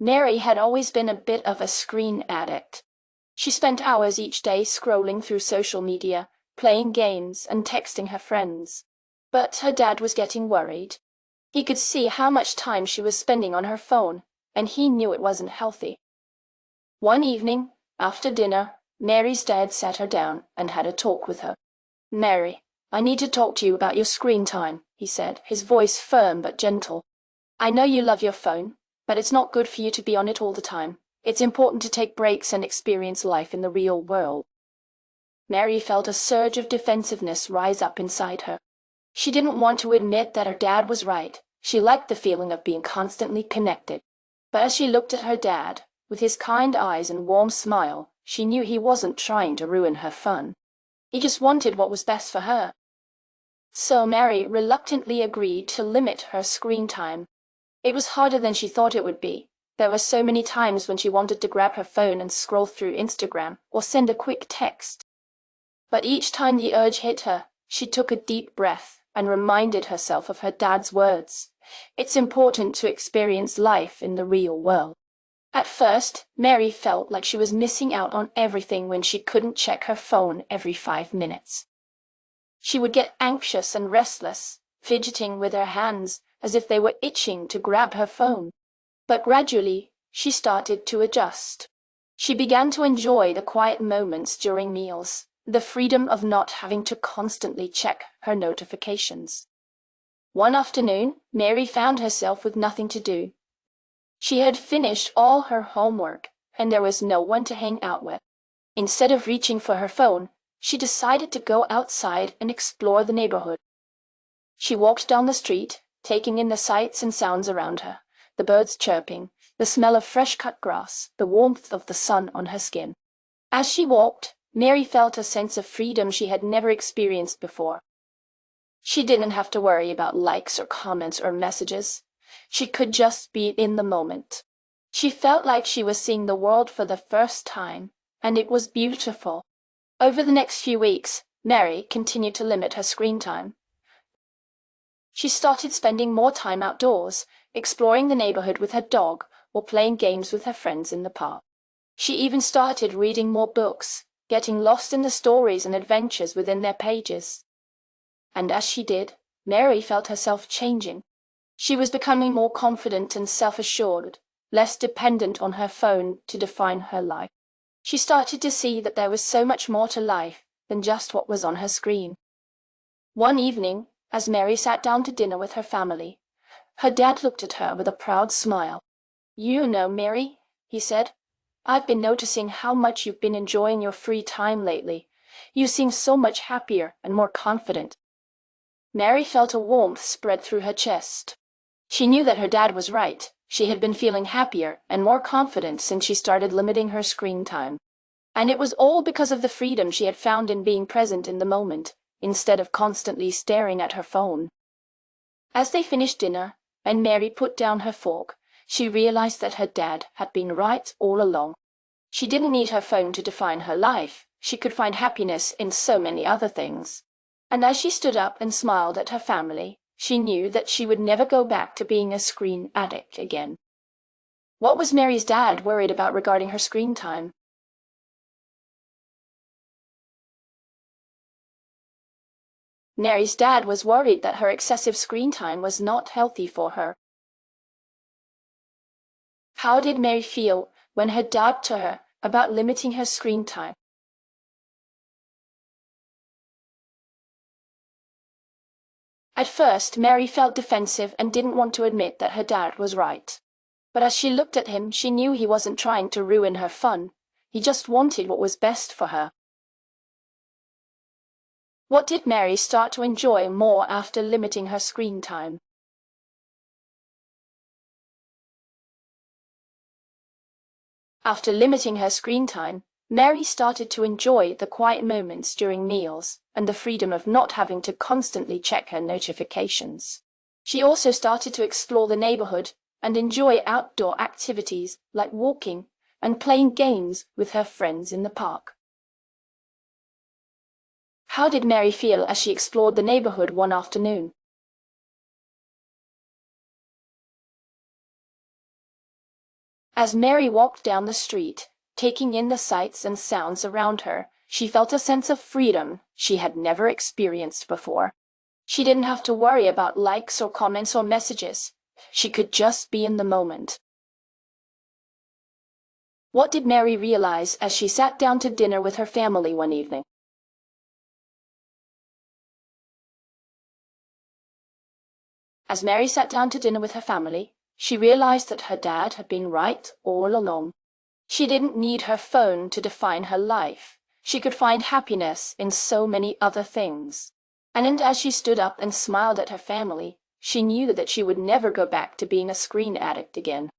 Mary had always been a bit of a screen addict. She spent hours each day scrolling through social media, playing games, and texting her friends. But her dad was getting worried. He could see how much time she was spending on her phone, and he knew it wasn't healthy. One evening, after dinner, Mary's dad sat her down and had a talk with her. "Mary, I need to talk to you about your screen time," he said, his voice firm but gentle. "I know you love your phone, but it's not good for you to be on it all the time. It's important to take breaks and experience life in the real world." Mary felt a surge of defensiveness rise up inside her. She didn't want to admit that her dad was right. She liked the feeling of being constantly connected. But as she looked at her dad, with his kind eyes and warm smile, she knew he wasn't trying to ruin her fun. He just wanted what was best for her. So Mary reluctantly agreed to limit her screen time. It was harder than she thought it would be. There were so many times when she wanted to grab her phone and scroll through Instagram or send a quick text. But each time the urge hit her, she took a deep breath and reminded herself of her dad's words. It's important to experience life in the real world. At first, Mary felt like she was missing out on everything when she couldn't check her phone every 5 minutes. She would get anxious and restless, fidgeting with her hands as if they were itching to grab her phone. But gradually, she started to adjust. She began to enjoy the quiet moments during meals, the freedom of not having to constantly check her notifications. One afternoon, Mary found herself with nothing to do. She had finished all her homework, and there was no one to hang out with. Instead of reaching for her phone, she decided to go outside and explore the neighborhood. She walked down the street, taking in the sights and sounds around her, the birds chirping, the smell of fresh-cut grass, the warmth of the sun on her skin. As she walked, Mary felt a sense of freedom she had never experienced before. She didn't have to worry about likes or comments or messages. She could just be in the moment. She felt like she was seeing the world for the first time, and it was beautiful. Over the next few weeks, Mary continued to limit her screen time. She started spending more time outdoors, exploring the neighborhood with her dog or playing games with her friends in the park. She even started reading more books, getting lost in the stories and adventures within their pages. And as she did, Mary felt herself changing. She was becoming more confident and self-assured, less dependent on her phone to define her life. She started to see that there was so much more to life than just what was on her screen. One evening, as Mary sat down to dinner with her family, her dad looked at her with a proud smile. "You know, Mary," he said, "I've been noticing how much you've been enjoying your free time lately. You seem so much happier and more confident." Mary felt a warmth spread through her chest. She knew that her dad was right. She had been feeling happier and more confident since she started limiting her screen time. And it was all because of the freedom she had found in being present in the moment, instead of constantly staring at her phone. As they finished dinner, and Mary put down her fork, she realized that her dad had been right all along. She didn't need her phone to define her life. She could find happiness in so many other things. And as she stood up and smiled at her family, she knew that she would never go back to being a screen addict again. What was Mary's dad worried about regarding her screen time? Mary's dad was worried that her excessive screen time was not healthy for her. How did Mary feel when her dad talked to her about limiting her screen time? At first, Mary felt defensive and didn't want to admit that her dad was right. But as she looked at him, she knew he wasn't trying to ruin her fun. He just wanted what was best for her. What did Mary start to enjoy more after limiting her screen time? After limiting her screen time, Mary started to enjoy the quiet moments during meals and the freedom of not having to constantly check her notifications. She also started to explore the neighborhood and enjoy outdoor activities like walking and playing games with her friends in the park. How did Mary feel as she explored the neighborhood one afternoon? As Mary walked down the street, taking in the sights and sounds around her, she felt a sense of freedom she had never experienced before. She didn't have to worry about likes or comments or messages. She could just be in the moment. What did Mary realize as she sat down to dinner with her family one evening? As Mary sat down to dinner with her family, she realized that her dad had been right all along. She didn't need her phone to define her life. She could find happiness in so many other things. And as she stood up and smiled at her family, she knew that she would never go back to being a screen addict again.